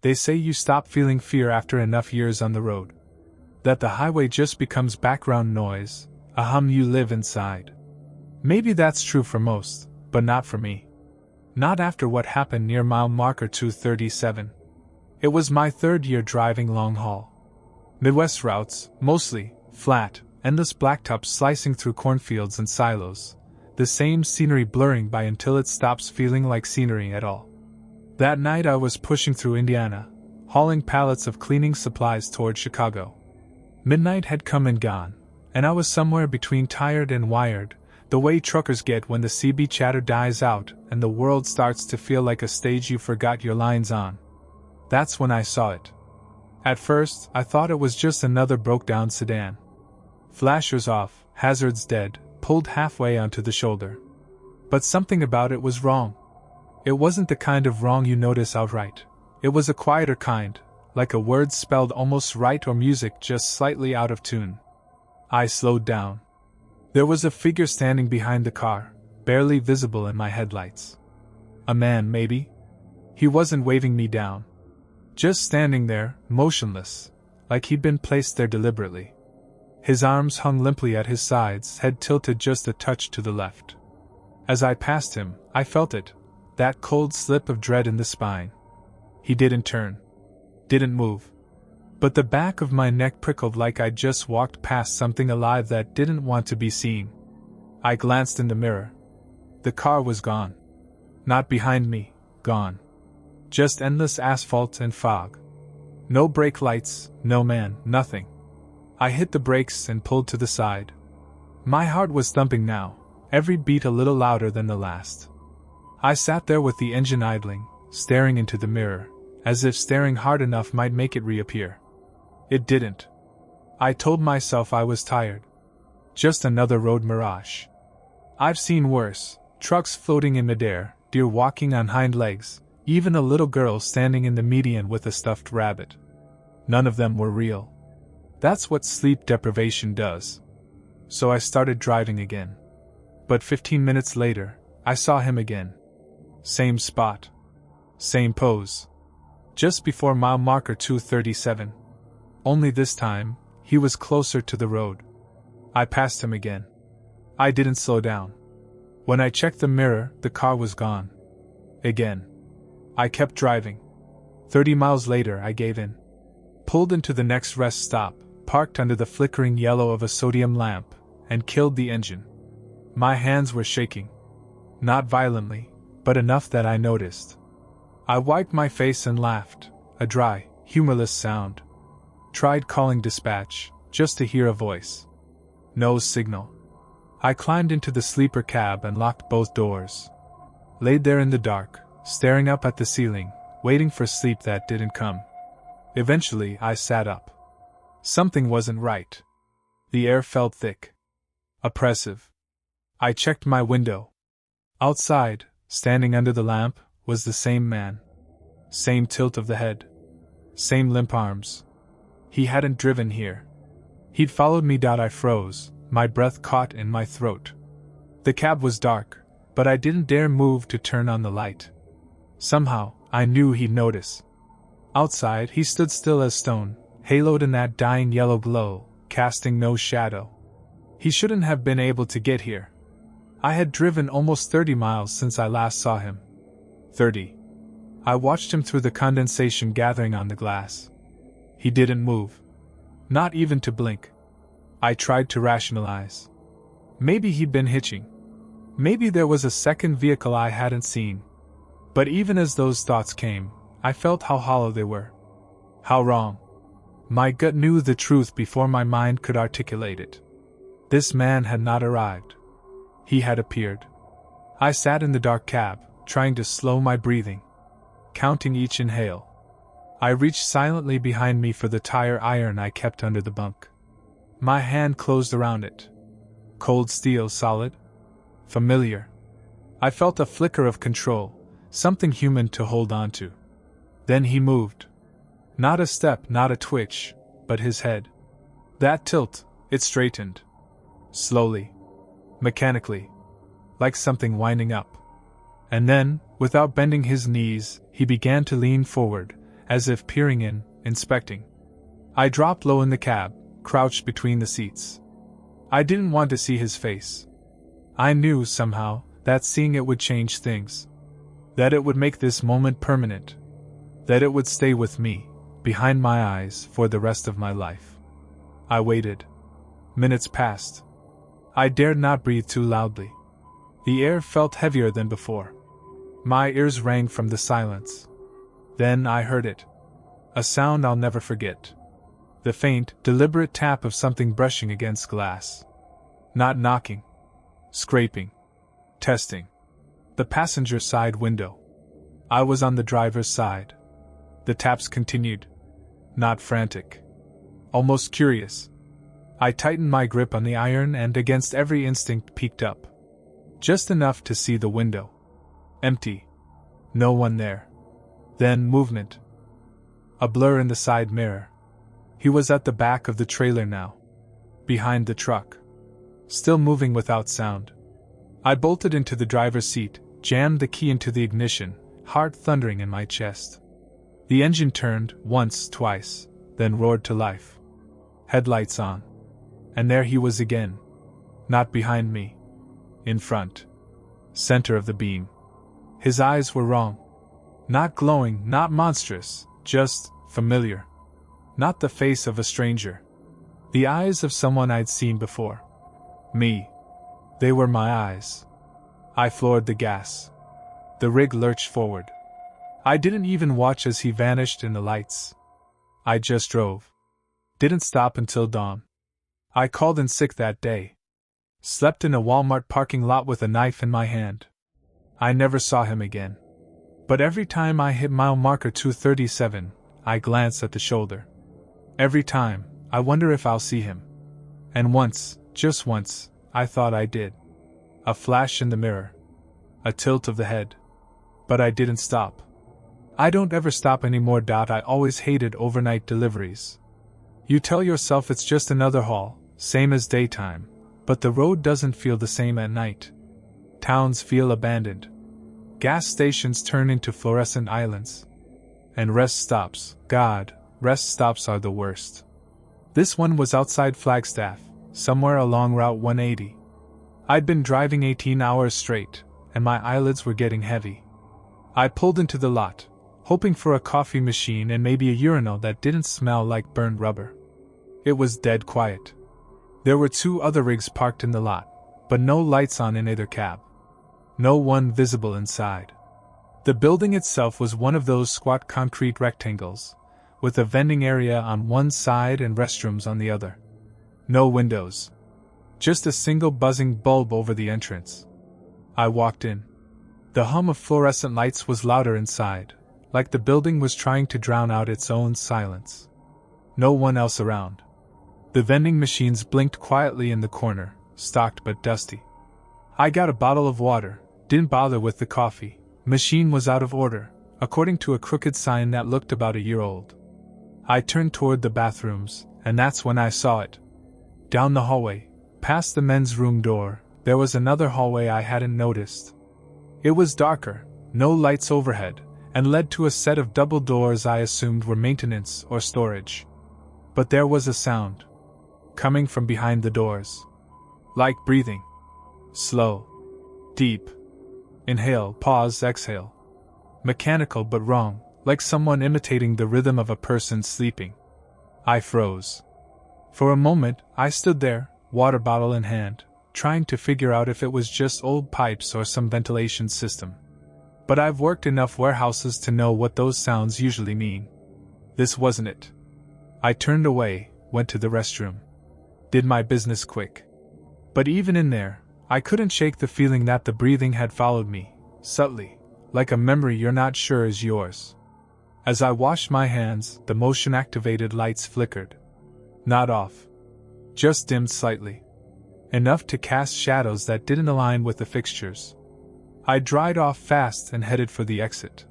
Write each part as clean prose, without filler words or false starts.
They say you stop feeling fear after enough years on the road. That the highway just becomes background noise, a hum you live inside. Maybe that's true for most, but not for me. Not after what happened near mile marker 237. It was my third year driving long haul. Midwest routes, mostly, flat, endless blacktops slicing through cornfields and silos, the same scenery blurring by until it stops feeling like scenery at all. That night I was pushing through Indiana, hauling pallets of cleaning supplies toward Chicago. Midnight had come and gone, and I was somewhere between tired and wired, the way truckers get when the CB chatter dies out and the world starts to feel like a stage you forgot your lines on. That's when I saw it. At first, I thought it was just another broke-down sedan. Flashers off, hazards dead, pulled halfway onto the shoulder. But something about it was wrong. It wasn't the kind of wrong you notice outright. It was a quieter kind, like a word spelled almost right or music just slightly out of tune. I slowed down. There was a figure standing behind the car, barely visible in my headlights. A man, maybe? He wasn't waving me down. Just standing there, motionless, like he'd been placed there deliberately. His arms hung limply at his sides, head tilted just a touch to the left. As I passed him, I felt it, that cold slip of dread in the spine. He didn't turn. Didn't move. But the back of my neck prickled like I'd just walked past something alive that didn't want to be seen. I glanced in the mirror. The car was gone. Not behind me, gone. Just endless asphalt and fog. No brake lights, no man, nothing. I hit the brakes and pulled to the side. My heart was thumping now, every beat a little louder than the last. I sat there with the engine idling, staring into the mirror, as if staring hard enough might make it reappear. It didn't. I told myself I was tired. Just another road mirage. I've seen worse, trucks floating in midair, deer walking on hind legs, even a little girl standing in the median with a stuffed rabbit. None of them were real. That's what sleep deprivation does. So I started driving again. But 15 minutes later, I saw him again. Same spot. Same pose. Just before mile marker 237. Only this time, he was closer to the road. I passed him again. I didn't slow down. When I checked the mirror, the car was gone. Again. I kept driving. 30 miles later, I gave in. Pulled into the next rest stop, parked under the flickering yellow of a sodium lamp, and killed the engine. My hands were shaking. Not violently, but enough that I noticed. I wiped my face and laughed, a dry, humorless sound. Tried calling dispatch, just to hear a voice. No signal. I climbed into the sleeper cab and locked both doors. Laid there in the dark, staring up at the ceiling, waiting for sleep that didn't come. Eventually, I sat up. Something wasn't right. The air felt thick. Oppressive. I checked my window. Outside, standing under the lamp, was the same man. Same tilt of the head. Same limp arms. He hadn't driven here. He'd followed me. I froze, my breath caught in my throat. The cab was dark, but I didn't dare move to turn on the light. Somehow, I knew he'd notice. Outside, he stood still as stone, haloed in that dying yellow glow, casting no shadow. He shouldn't have been able to get here. I had driven almost 30 miles since I last saw him. 30. I watched him through the condensation gathering on the glass. He didn't move. Not even to blink. I tried to rationalize. Maybe he'd been hitching. Maybe there was a second vehicle I hadn't seen. But even as those thoughts came, I felt how hollow they were. How wrong. My gut knew the truth before my mind could articulate it. This man had not arrived. He had appeared. I sat in the dark cab, trying to slow my breathing, counting each inhale. I reached silently behind me for the tire iron I kept under the bunk. My hand closed around it. Cold steel, solid. Familiar. I felt a flicker of control, something human to hold on to. Then he moved. Not a step, not a twitch, but his head. That tilt, it straightened. Slowly. Mechanically. Like something winding up. And then, without bending his knees, he began to lean forward, as if peering in, inspecting. I dropped low in the cab, crouched between the seats. I didn't want to see his face. I knew, somehow, that seeing it would change things. That it would make this moment permanent. That it would stay with me, behind my eyes, for the rest of my life. I waited. Minutes passed. I dared not breathe too loudly. The air felt heavier than before. My ears rang from the silence. Then I heard it. A sound I'll never forget. The faint, deliberate tap of something brushing against glass. Not knocking. Scraping. Testing. The passenger side window. I was on the driver's side. The taps continued. Not frantic. Almost curious. I tightened my grip on the iron and against every instinct peeked up. Just enough to see the window. Empty. No one there. Then movement. A blur in the side mirror. He was at the back of the trailer now. Behind the truck. Still moving without sound. I bolted into the driver's seat, jammed the key into the ignition, heart thundering in my chest. The engine turned, once, twice, then roared to life. Headlights on. And there he was again. Not behind me. In front. Center of the beam. His eyes were wrong. Not glowing, not monstrous, just familiar. Not the face of a stranger. The eyes of someone I'd seen before. Me. They were my eyes. I floored the gas. The rig lurched forward. I didn't even watch as he vanished in the lights. I just drove. Didn't stop until dawn. I called in sick that day. Slept in a Walmart parking lot with a knife in my hand. I never saw him again. But every time I hit mile marker 237, I glance at the shoulder. Every time, I wonder if I'll see him. And once, just once, I thought I did. A flash in the mirror. A tilt of the head. But I didn't stop. I don't ever stop anymore. I always hated overnight deliveries. You tell yourself it's just another haul, same as daytime, but the road doesn't feel the same at night. Towns feel abandoned. Gas stations turn into fluorescent islands. And rest stops, God, rest stops are the worst. This one was outside Flagstaff, somewhere along Route 180. I'd been driving 18 hours straight, and my eyelids were getting heavy. I pulled into the lot, hoping for a coffee machine and maybe a urinal that didn't smell like burned rubber. It was dead quiet. There were 2 other rigs parked in the lot, but no lights on in either cab. No one visible inside. The building itself was one of those squat concrete rectangles, with a vending area on one side and restrooms on the other. No windows. Just a single buzzing bulb over the entrance. I walked in. The hum of fluorescent lights was louder inside, like the building was trying to drown out its own silence. No one else around. The vending machines blinked quietly in the corner, stocked but dusty. I got a bottle of water, didn't bother with the coffee. Machine was out of order, according to a crooked sign that looked about a year old. I turned toward the bathrooms, and that's when I saw it. Down the hallway, past the men's room door, there was another hallway I hadn't noticed. It was darker, no lights overhead, and led to a set of double doors I assumed were maintenance or storage. But there was a sound. Coming from behind the doors. Like breathing. Slow. Deep. Inhale, pause, exhale. Mechanical but wrong, like someone imitating the rhythm of a person sleeping. I froze. For a moment, I stood there, water bottle in hand, trying to figure out if it was just old pipes or some ventilation system. But I've worked enough warehouses to know what those sounds usually mean. This wasn't it. I turned away, went to the restroom. Did my business quick. But even in there, I couldn't shake the feeling that the breathing had followed me, subtly, like a memory you're not sure is yours. As I washed my hands, the motion-activated lights flickered. Not off. Just dimmed slightly. Enough to cast shadows that didn't align with the fixtures. I dried off fast and headed for the exit.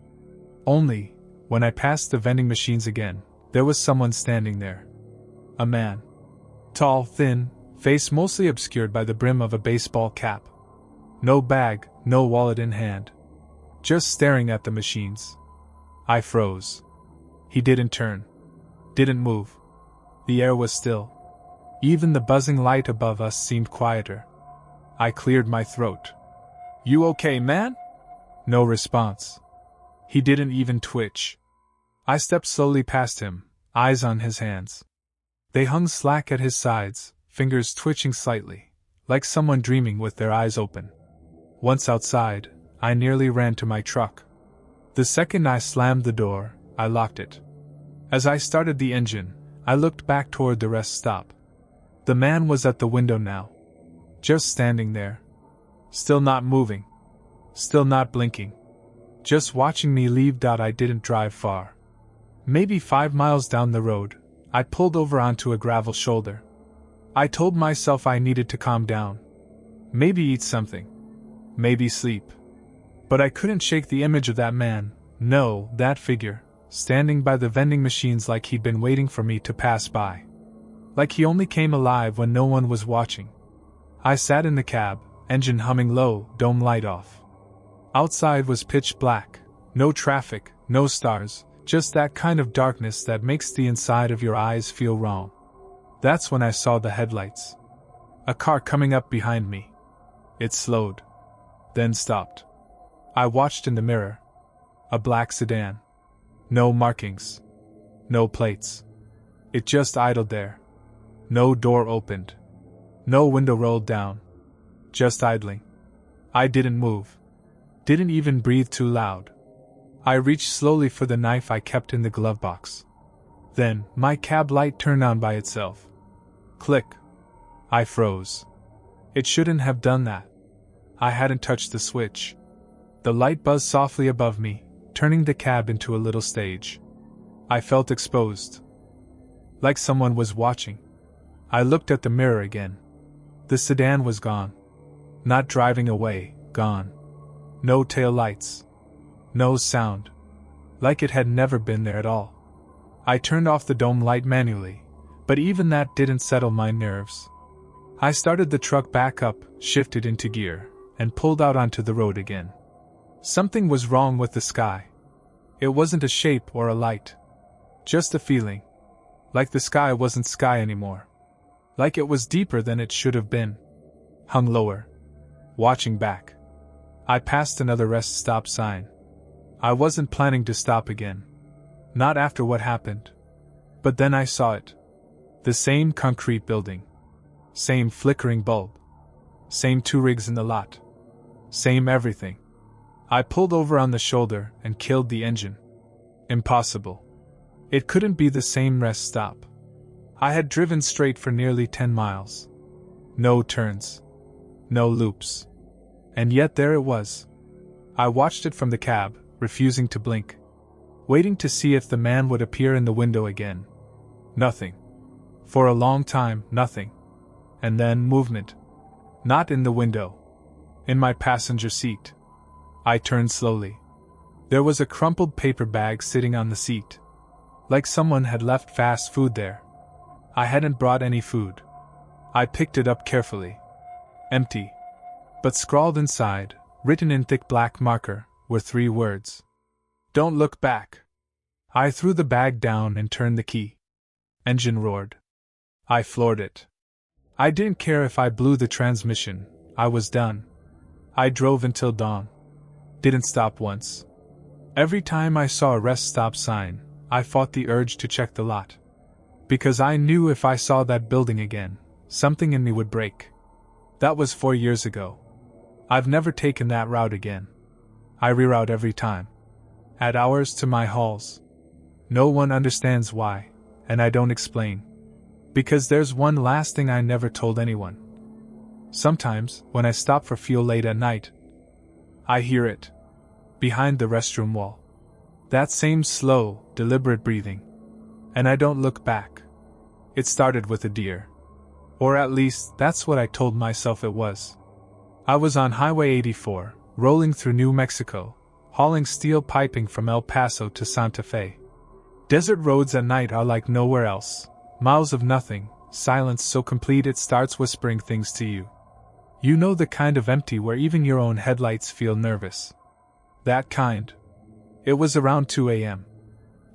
Only, when I passed the vending machines again, there was someone standing there. A man. Tall, thin, face mostly obscured by the brim of a baseball cap. No bag, no wallet in hand. Just staring at the machines. I froze. He didn't turn. Didn't move. The air was still. Even the buzzing light above us seemed quieter. I cleared my throat. "You okay, man?" No response. He didn't even twitch. I stepped slowly past him, eyes on his hands. They hung slack at his sides, fingers twitching slightly, like someone dreaming with their eyes open. Once outside, I nearly ran to my truck. The second I slammed the door, I locked it. As I started the engine, I looked back toward the rest stop. The man was at the window now. Just standing there. Still not moving. Still not blinking. Just watching me leave. I didn't drive far. Maybe 5 miles down the road, I pulled over onto a gravel shoulder. I told myself I needed to calm down. Maybe eat something. Maybe sleep. But I couldn't shake the image of that man, no, that figure, standing by the vending machines like he'd been waiting for me to pass by. Like he only came alive when no one was watching. I sat in the cab, engine humming low, dome light off. Outside was pitch black, no traffic, no stars, just that kind of darkness that makes the inside of your eyes feel wrong. That's when I saw the headlights. A car coming up behind me. It slowed. Then stopped. I watched in the mirror. A black sedan. No markings. No plates. It just idled there. No door opened. No window rolled down. Just idling. I didn't move. Didn't even breathe too loud. I reached slowly for the knife I kept in the glove box. Then, my cab light turned on by itself. Click. I froze. It shouldn't have done that. I hadn't touched the switch. The light buzzed softly above me, turning the cab into a little stage. I felt exposed. Like someone was watching. I looked at the mirror again. The sedan was gone. Not driving away, gone. No tail lights. No sound. Like it had never been there at all. I turned off the dome light manually, but even that didn't settle my nerves. I started the truck back up, shifted into gear, and pulled out onto the road again. Something was wrong with the sky. It wasn't a shape or a light. Just a feeling. Like the sky wasn't sky anymore. Like it was deeper than it should have been. Hung lower. Watching back. I passed another rest stop sign. I wasn't planning to stop again. Not after what happened. But then I saw it. The same concrete building. Same flickering bulb. Same 2 rigs in the lot. Same everything. I pulled over on the shoulder and killed the engine. Impossible. It couldn't be the same rest stop. I had driven straight for nearly 10 miles. No turns. No loops. And yet there it was. I watched it from the cab, refusing to blink. Waiting to see if the man would appear in the window again. Nothing. For a long time, nothing. And then movement. Not in the window. In my passenger seat. I turned slowly. There was a crumpled paper bag sitting on the seat. Like someone had left fast food there. I hadn't brought any food. I picked it up carefully. Empty. But scrawled inside, written in thick black marker, were 3 words. Don't look back. I threw the bag down and turned the key. Engine roared. I floored it. I didn't care if I blew the transmission, I was done. I drove until dawn. Didn't stop once. Every time I saw a rest stop sign, I fought the urge to check the lot. Because I knew if I saw that building again, something in me would break. That was 4 years ago. I've never taken that route again. I reroute every time. Add hours to my hauls. No one understands why, and I don't explain. Because there's one last thing I never told anyone. Sometimes, when I stop for fuel late at night, I hear it. Behind the restroom wall. That same slow, deliberate breathing. And I don't look back. It started with a deer. Or at least, that's what I told myself it was. I was on Highway 84, rolling through New Mexico, hauling steel piping from El Paso to Santa Fe. Desert roads at night are like nowhere else. Miles of nothing, silence so complete it starts whispering things to you. You know the kind of empty where even your own headlights feel nervous. That kind. It was around 2 a.m.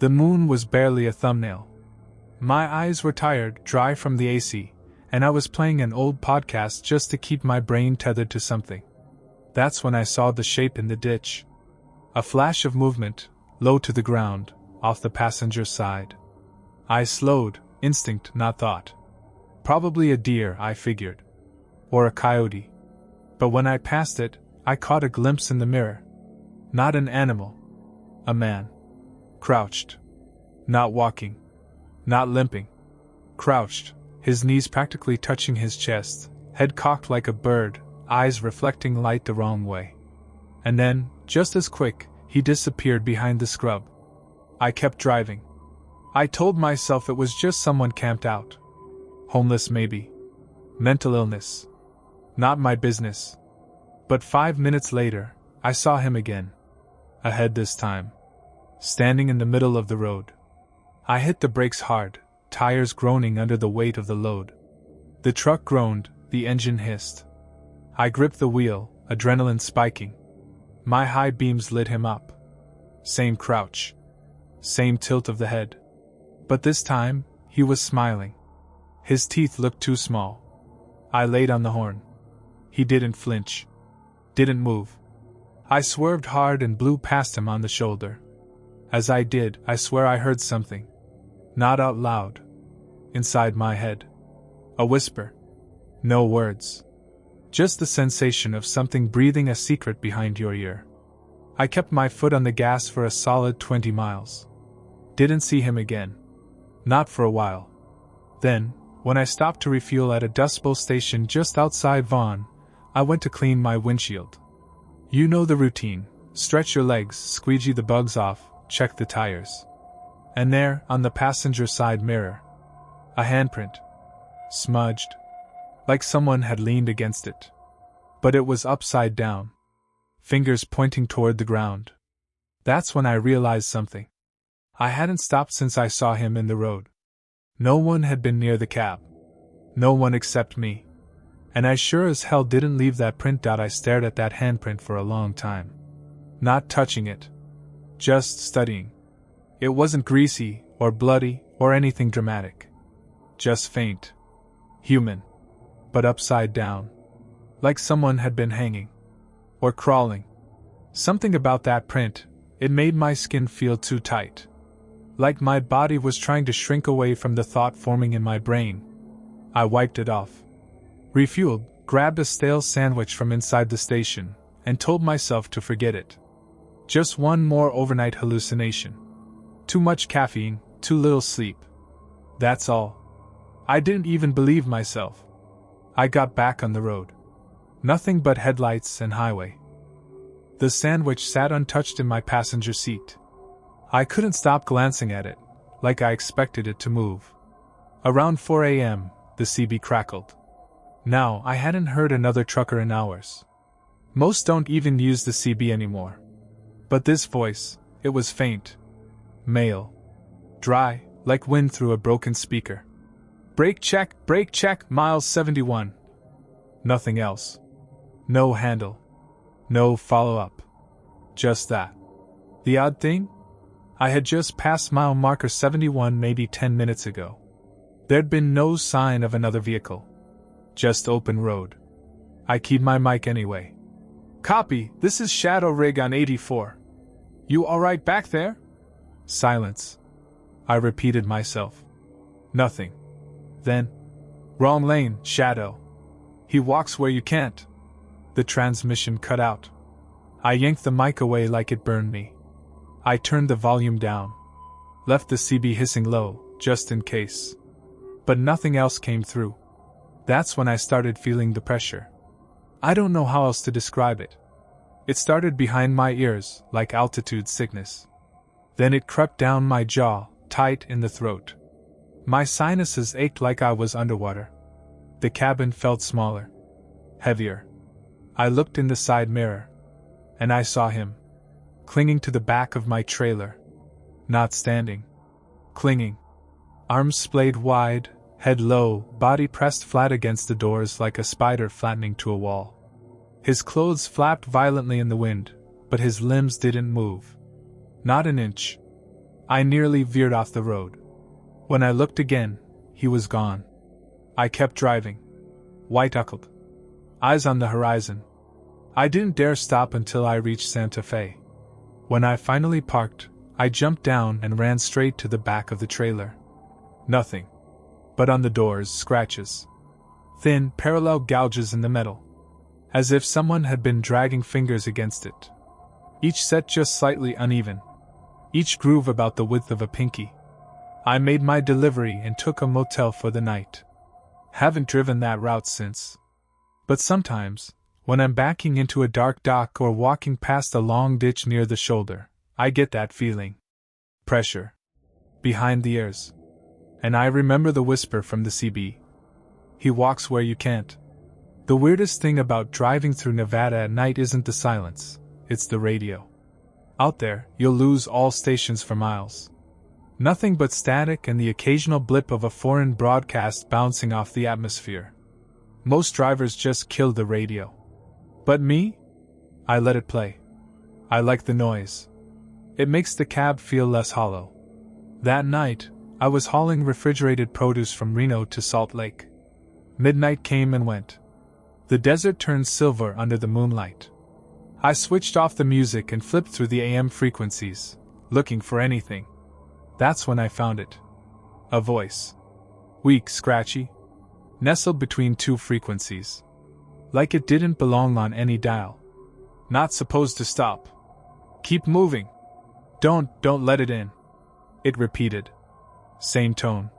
The moon was barely a thumbnail. My eyes were tired, dry from the AC, and I was playing an old podcast just to keep my brain tethered to something. That's when I saw the shape in the ditch. A flash of movement, low to the ground, off the passenger side. I slowed, instinct, not thought. Probably a deer, I figured. Or a coyote. But when I passed it, I caught a glimpse in the mirror. Not an animal. A man. Crouched. Not walking. Not limping. Crouched, his knees practically touching his chest, head cocked like a bird, eyes reflecting light the wrong way. And then, just as quick, he disappeared behind the scrub. I kept driving. I told myself it was just someone camped out. Homeless maybe. Mental illness. Not my business. But 5 minutes later, I saw him again. Ahead this time. Standing in the middle of the road. I hit the brakes hard, tires groaning under the weight of the load. The truck groaned, the engine hissed. I gripped the wheel, adrenaline spiking. My high beams lit him up. Same crouch. Same tilt of the head. But this time, he was smiling. His teeth looked too small. I laid on the horn. He didn't flinch. Didn't move. I swerved hard and blew past him on the shoulder. As I did, I swear I heard something. Not out loud. Inside my head. A whisper. No words. Just the sensation of something breathing a secret behind your ear. I kept my foot on the gas for a solid 20 miles. Didn't see him again. Not for a while. Then, when I stopped to refuel at a Dust Bowl station just outside Vaughan, I went to clean my windshield. You know the routine. Stretch your legs, squeegee the bugs off, check the tires. And there, on the passenger side mirror, a handprint. Smudged. Like someone had leaned against it. But it was upside down. Fingers pointing toward the ground. That's when I realized something. I hadn't stopped since I saw him in the road. No one had been near the cab. No one except me. And I sure as hell didn't leave that print out. I stared at that handprint for a long time. Not touching it. Just studying. It wasn't greasy, or bloody, or anything dramatic. Just faint. Human. But upside down. Like someone had been hanging. Or crawling. Something about that print, it made my skin feel too tight. Like my body was trying to shrink away from the thought forming in my brain. I wiped it off. Refueled, grabbed a stale sandwich from inside the station, and told myself to forget it. Just one more overnight hallucination. Too much caffeine, too little sleep. That's all. I didn't even believe myself. I got back on the road. Nothing but headlights and highway. The sandwich sat untouched in my passenger seat. I couldn't stop glancing at it, like I expected it to move. Around 4 a.m., the CB crackled. Now, I hadn't heard another trucker in hours. Most don't even use the CB anymore. But this voice, it was faint. Male. Dry, like wind through a broken speaker. Brake check, miles 71. Nothing else. No handle. No follow-up. Just that. The odd thing? I had just passed mile marker 71 maybe 10 minutes ago. There'd been no sign of another vehicle. Just open road. I keyed my mic anyway. Copy, this is Shadow Rig on 84. You alright back there? Silence. I repeated myself. Nothing. Then, wrong lane, Shadow. He walks where you can't. The transmission cut out. I yanked the mic away like it burned me. I turned the volume down. Left the CB hissing low, just in case. But nothing else came through. That's when I started feeling the pressure. I don't know how else to describe it. It started behind my ears, like altitude sickness. Then it crept down my jaw, tight in the throat. My sinuses ached like I was underwater. The cabin felt smaller. Heavier. I looked in the side mirror. And I saw him. Clinging to the back of my trailer. Not standing. Clinging. Arms splayed wide, head low, body pressed flat against the doors like a spider flattening to a wall. His clothes flapped violently in the wind, but his limbs didn't move. Not an inch. I nearly veered off the road. When I looked again, he was gone. I kept driving. White-knuckled. Eyes on the horizon. I didn't dare stop until I reached Santa Fe. When I finally parked, I jumped down and ran straight to the back of the trailer. Nothing. But on the doors, scratches. Thin, parallel gouges in the metal. As if someone had been dragging fingers against it. Each set just slightly uneven. Each groove about the width of a pinky. I made my delivery and took a motel for the night. Haven't driven that route since. But sometimes, when I'm backing into a dark dock or walking past a long ditch near the shoulder, I get that feeling. Pressure. Behind the ears. And I remember the whisper from the CB. He walks where you can't. The weirdest thing about driving through Nevada at night isn't the silence, it's the radio. Out there, you'll lose all stations for miles. Nothing but static and the occasional blip of a foreign broadcast bouncing off the atmosphere. Most drivers just kill the radio. But me? I let it play. I like the noise. It makes the cab feel less hollow. That night, I was hauling refrigerated produce from Reno to Salt Lake. Midnight came and went. The desert turned silver under the moonlight. I switched off the music and flipped through the AM frequencies, looking for anything. That's when I found it. A voice. Weak, scratchy. Nestled between two frequencies. Like it didn't belong on any dial. Not supposed to stop. Keep moving. Don't let it in. It repeated. Same tone.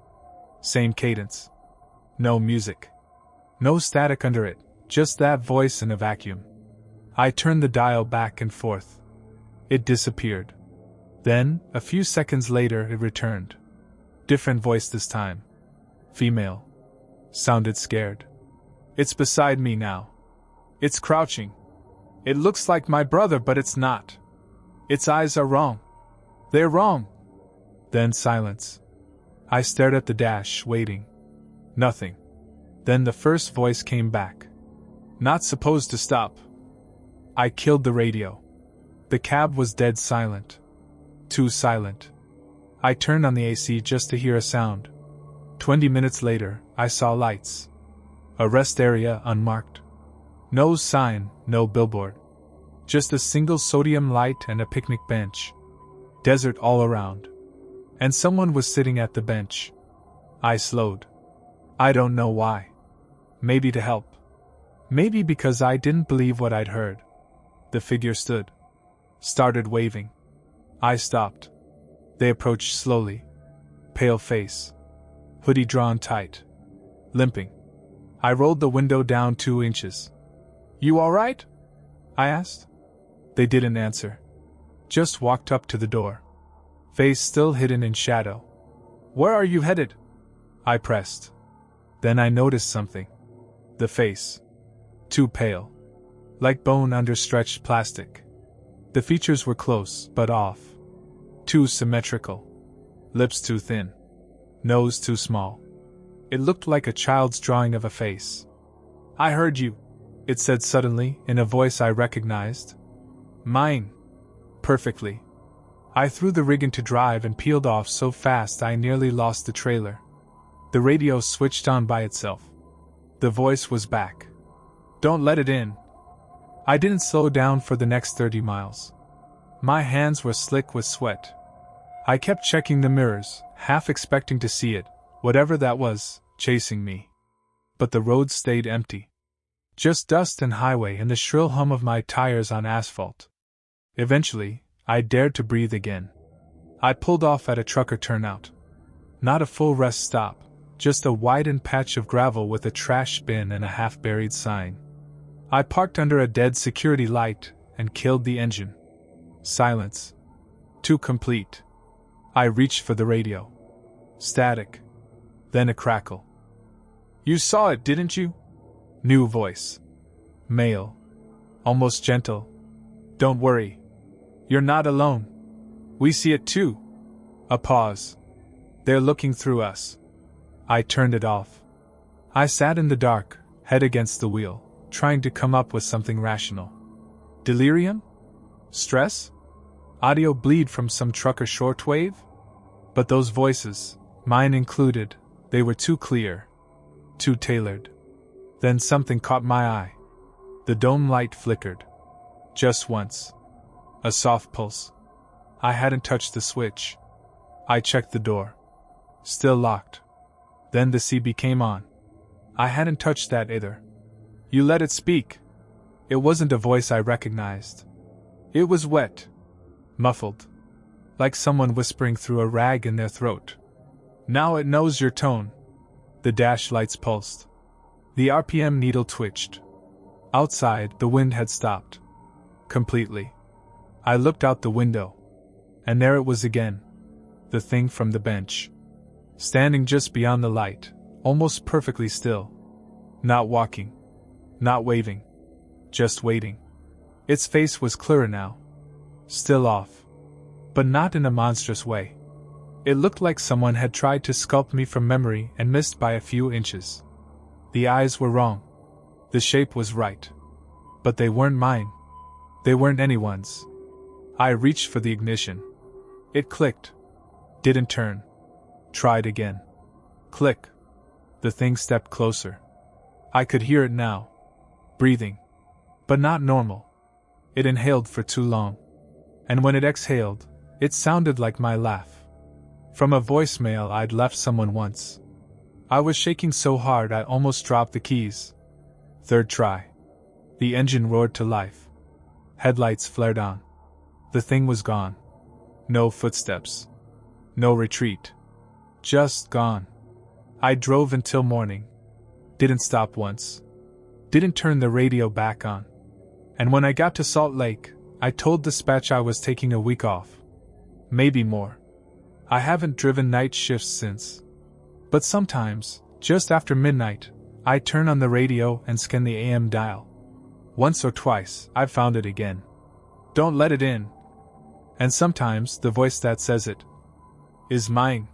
Same cadence. No music. No static under it, just that voice in a vacuum. I turned the dial back and forth. It disappeared. Then, a few seconds later, it returned. Different voice this time. Female. Sounded scared. It's beside me now. It's crouching. It looks like my brother, but it's not. Its eyes are wrong. They're wrong. Then silence. I stared at the dash, waiting. Nothing. Then the first voice came back. Not supposed to stop. I killed the radio. The cab was dead silent. Too silent. I turned on the AC just to hear a sound. 20 minutes later, I saw lights. A rest area unmarked. No sign, no billboard. Just a single sodium light and a picnic bench. Desert all around. And someone was sitting at the bench. I slowed. I don't know why. Maybe to help. Maybe because I didn't believe what I'd heard. The figure stood. Started waving. I stopped. They approached slowly. Pale face. Hoodie drawn tight. Limping. I rolled the window down 2 inches. You all right? I asked. They didn't answer. Just walked up to the door. Face still hidden in shadow. Where are you headed? I pressed. Then I noticed something. The face. Too pale. Like bone under stretched plastic. The features were close, but off. Too symmetrical. Lips too thin. Nose too small. It looked like a child's drawing of a face. I heard you, it said suddenly, in a voice I recognized. Mine. Perfectly. I threw the rig into drive and peeled off so fast I nearly lost the trailer. The radio switched on by itself. The voice was back. Don't let it in. I didn't slow down for the next 30 miles. My hands were slick with sweat. I kept checking the mirrors, half expecting to see it, whatever that was, chasing me. But the road stayed empty. Just dust and highway and the shrill hum of my tires on asphalt. Eventually, I dared to breathe again. I pulled off at a trucker turnout. Not a full rest stop, just a widened patch of gravel with a trash bin and a half-buried sign. I parked under a dead security light and killed the engine. Silence. Too complete. I reached for the radio. Static. Then a crackle. You saw it, didn't you? New voice. Male. Almost gentle. Don't worry. You're not alone. We see it too. A pause. They're looking through us. I turned it off. I sat in the dark, head against the wheel, trying to come up with something rational. Delirium? Stress? Audio bleed from some trucker shortwave? But those voices, mine included, they were too clear. Too tailored. Then something caught my eye. The dome light flickered. Just once. A soft pulse. I hadn't touched the switch. I checked the door. Still locked. Then the CB came on. I hadn't touched that either. You let it speak. It wasn't a voice I recognized. It was wet. Muffled. Like someone whispering through a rag in their throat. Now it knows your tone. The dash lights pulsed. The RPM needle twitched. Outside, the wind had stopped. Completely. I looked out the window. And there it was again. The thing from the bench. Standing just beyond the light, almost perfectly still. Not walking. Not waving. Just waiting. Its face was clearer now. Still off. But not in a monstrous way. It looked like someone had tried to sculpt me from memory and missed by a few inches. The eyes were wrong. The shape was right. But they weren't mine. They weren't anyone's. I reached for the ignition. It clicked. Didn't turn. Tried again. Click. The thing stepped closer. I could hear it now. Breathing. But not normal. It inhaled for too long. And when it exhaled, it sounded like my laugh. From a voicemail I'd left someone once. I was shaking so hard I almost dropped the keys. Third try. The engine roared to life. Headlights flared on. The thing was gone. No footsteps. No retreat. Just gone. I drove until morning. Didn't stop once. Didn't turn the radio back on. And when I got to Salt Lake, I told dispatch I was taking a week off. Maybe more. I haven't driven night shifts since. But sometimes, just after midnight, I turn on the radio and scan the AM dial. Once or twice, I've found it again. Don't let it in. And sometimes the voice that says it is mine.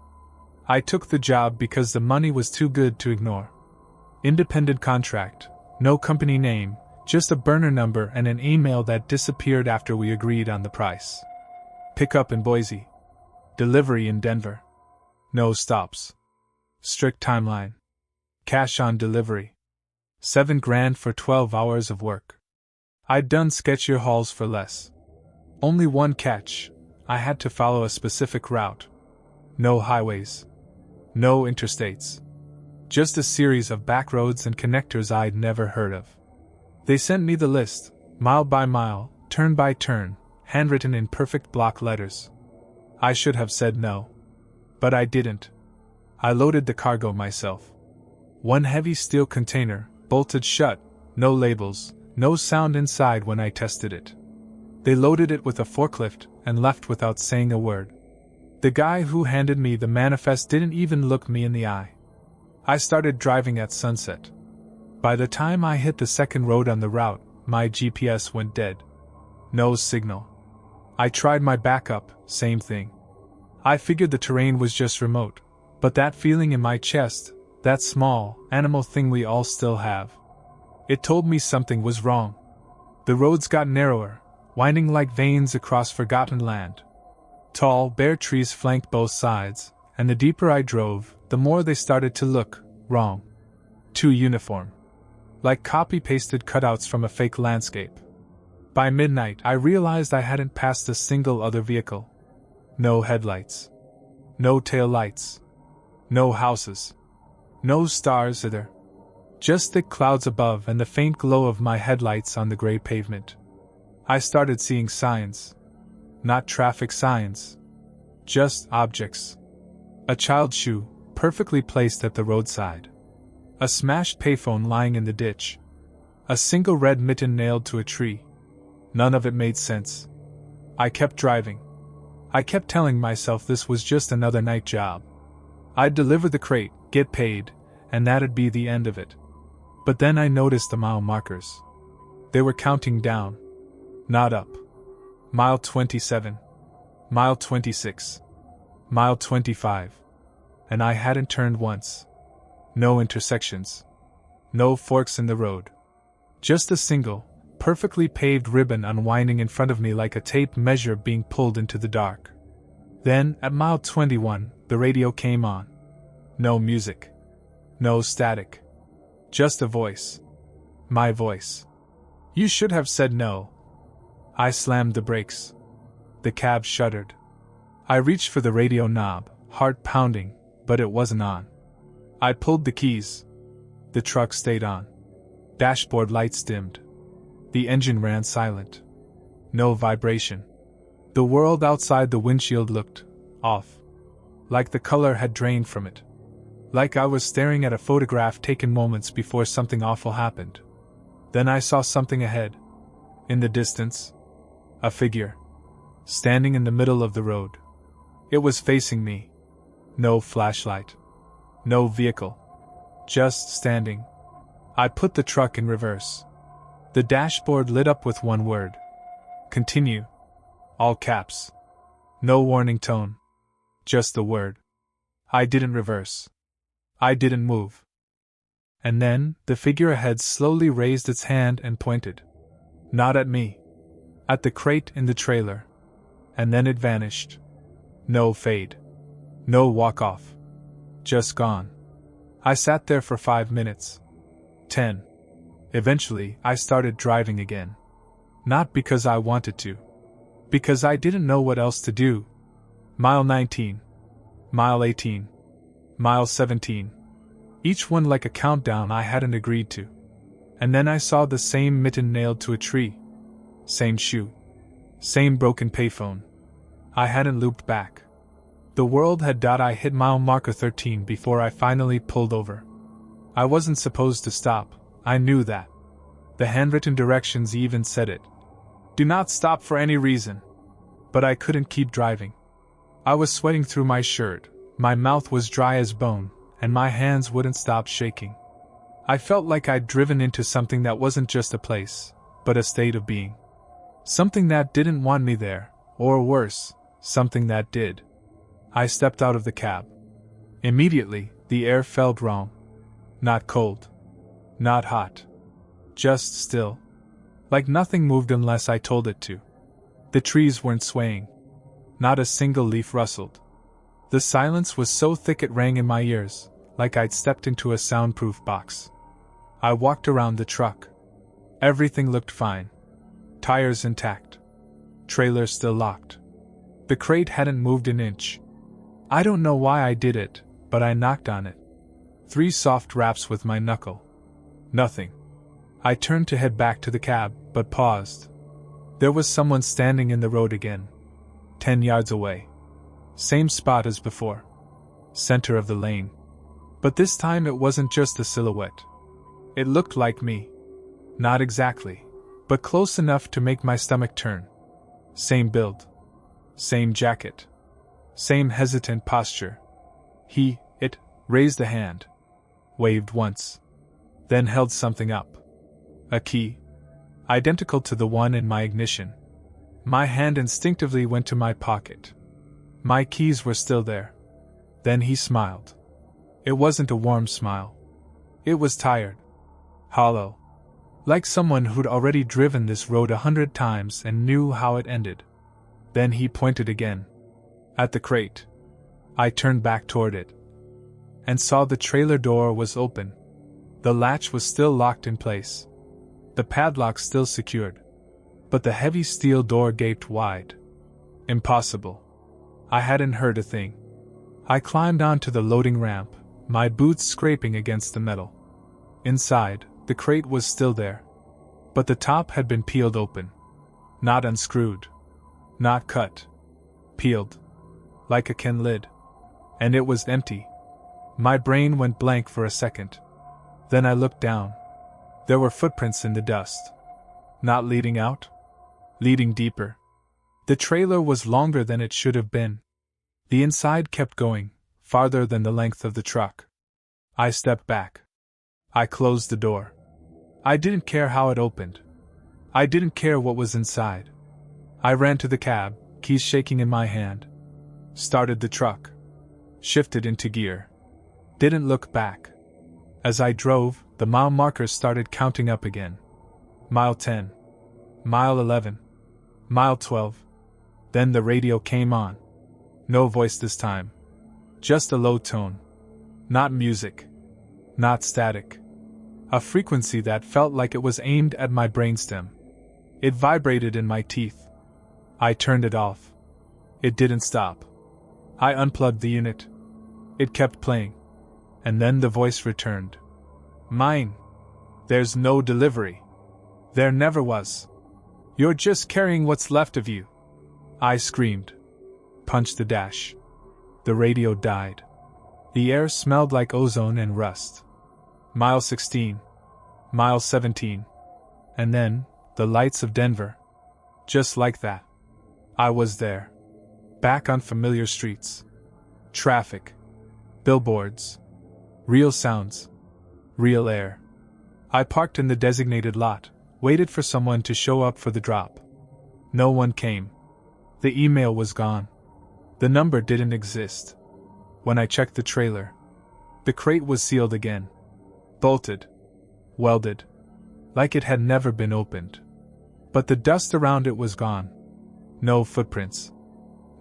I took the job because the money was too good to ignore. Independent contract, no company name, just a burner number and an email that disappeared after we agreed on the price. Pickup in Boise. Delivery in Denver. No stops. Strict timeline. Cash on delivery. $7,000 for 12 hours of work. I'd done sketchier hauls for less. Only one catch. I had to follow a specific route. No highways. No interstates. Just a series of back roads and connectors I'd never heard of. They sent me the list, mile by mile, turn by turn, handwritten in perfect block letters. I should have said no. But I didn't. I loaded the cargo myself. One heavy steel container, bolted shut, no labels, no sound inside when I tested it. They loaded it with a forklift and left without saying a word. The guy who handed me the manifest didn't even look me in the eye. I started driving at sunset. By the time I hit the second road on the route, my GPS went dead. No signal. I tried my backup, same thing. I figured the terrain was just remote, but that feeling in my chest, that small, animal thing we all still have, it told me something was wrong. The roads got narrower, winding like veins across forgotten land. Tall, bare trees flanked both sides, and the deeper I drove, the more they started to look wrong. Too uniform. Like copy-pasted cutouts from a fake landscape. By midnight, I realized I hadn't passed a single other vehicle. No headlights. No taillights. No houses. No stars either. Just thick clouds above and the faint glow of my headlights on the gray pavement. I started seeing signs. Not traffic signs. Just objects. A child's shoe, perfectly placed at the roadside. A smashed payphone lying in the ditch. A single red mitten nailed to a tree. None of it made sense. I kept driving. I kept telling myself this was just another night job. I'd deliver the crate, get paid, and that'd be the end of it. But then I noticed the mile markers. They were counting down. Not up. Mile 27. Mile 26. Mile 25. And I hadn't turned once. No intersections. No forks in the road. Just a single, perfectly paved ribbon unwinding in front of me like a tape measure being pulled into the dark. Then, at mile 21, the radio came on. No music. No static. Just a voice. My voice. You should have said no. I slammed the brakes. The cab shuddered. I reached for the radio knob, heart pounding, but it wasn't on. I pulled the keys. The truck stayed on. Dashboard lights dimmed. The engine ran silent. No vibration. The world outside the windshield looked off. Like the color had drained from it. Like I was staring at a photograph taken moments before something awful happened. Then I saw something ahead. In the distance. A figure. Standing in the middle of the road. It was facing me. No flashlight. No vehicle. Just standing. I put the truck in reverse. The dashboard lit up with one word. Continue. All caps. No warning tone. Just the word. I didn't reverse. I didn't move. And then, the figure ahead slowly raised its hand and pointed. Not at me. At the crate in the trailer. And then it vanished. No fade. No walk-off. Just gone. I sat there for 5 minutes. 10. Eventually, I started driving again. Not because I wanted to. Because I didn't know what else to do. Mile 19. Mile 18. Mile 17. Each one like a countdown I hadn't agreed to. And then I saw the same mitten nailed to a tree. Same shoe. Same broken payphone. I hadn't looped back. The world had died. I hit mile marker 13 before I finally pulled over. I wasn't supposed to stop, I knew that. The handwritten directions even said it. Do not stop for any reason. But I couldn't keep driving. I was sweating through my shirt, my mouth was dry as bone, and my hands wouldn't stop shaking. I felt like I'd driven into something that wasn't just a place, but a state of being. Something that didn't want me there, or worse, something that did. I stepped out of the cab. Immediately, the air felt wrong. Not cold. Not hot. Just still. Like nothing moved unless I told it to. The trees weren't swaying. Not a single leaf rustled. The silence was so thick it rang in my ears, like I'd stepped into a soundproof box. I walked around the truck. Everything looked fine. Tires intact. Trailer still locked. The crate hadn't moved an inch. I don't know why I did it, but I knocked on it. 3 soft raps with my knuckle. Nothing. I turned to head back to the cab, but paused. There was someone standing in the road again. 10 yards away. Same spot as before. Center of the lane. But this time it wasn't just a silhouette. It looked like me. Not exactly, but close enough to make my stomach turn. Same build. Same jacket. Same hesitant posture. It, raised a hand. Waved once. Then held something up. A key. Identical to the one in my ignition. My hand instinctively went to my pocket. My keys were still there. Then he smiled. It wasn't a warm smile. It was tired. Hollow. Like someone who'd already driven this road 100 times and knew how it ended. Then he pointed again. At the crate. I turned back toward it. And saw the trailer door was open. The latch was still locked in place. The padlock still secured. But the heavy steel door gaped wide. Impossible. I hadn't heard a thing. I climbed onto the loading ramp, my boots scraping against the metal. Inside, the crate was still there. But the top had been peeled open. Not unscrewed. Not cut. Peeled. Like a can lid. And it was empty. My brain went blank for a second. Then I looked down. There were footprints in the dust. Not leading out. Leading deeper. The trailer was longer than it should have been. The inside kept going, farther than the length of the truck. I stepped back. I closed the door. I didn't care how it opened. I didn't care what was inside. I ran to the cab, keys shaking in my hand. Started the truck. Shifted into gear. Didn't look back. As I drove, the mile markers started counting up again. Mile 10. Mile 11. Mile 12. Then the radio came on. No voice this time. Just a low tone. Not music. Not static. A frequency that felt like it was aimed at my brainstem. It vibrated in my teeth. I turned it off. It didn't stop. I unplugged the unit. It kept playing. And then the voice returned. Mine. There's no delivery. There never was. You're just carrying what's left of you. I screamed. Punched the dash. The radio died. The air smelled like ozone and rust. Mile 16. Mile 17. And then, the lights of Denver. Just like that. I was there. Back on familiar streets. Traffic. Billboards. Real sounds. Real air. I parked in the designated lot, waited for someone to show up for the drop. No one came. The email was gone. The number didn't exist. When I checked the trailer, the crate was sealed again. Bolted. Welded. Like it had never been opened. But the dust around it was gone. No footprints.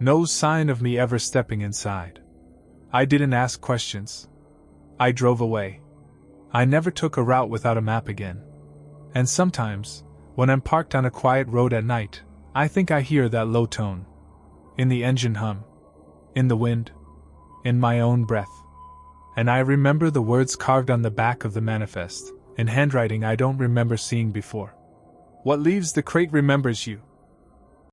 No sign of me ever stepping inside. I didn't ask questions. I drove away. I never took a route without a map again. And sometimes, when I'm parked on a quiet road at night, I think I hear that low tone. In the engine hum. In the wind. In my own breath. And I remember the words carved on the back of the manifest, in handwriting I don't remember seeing before. What leaves the crate remembers you.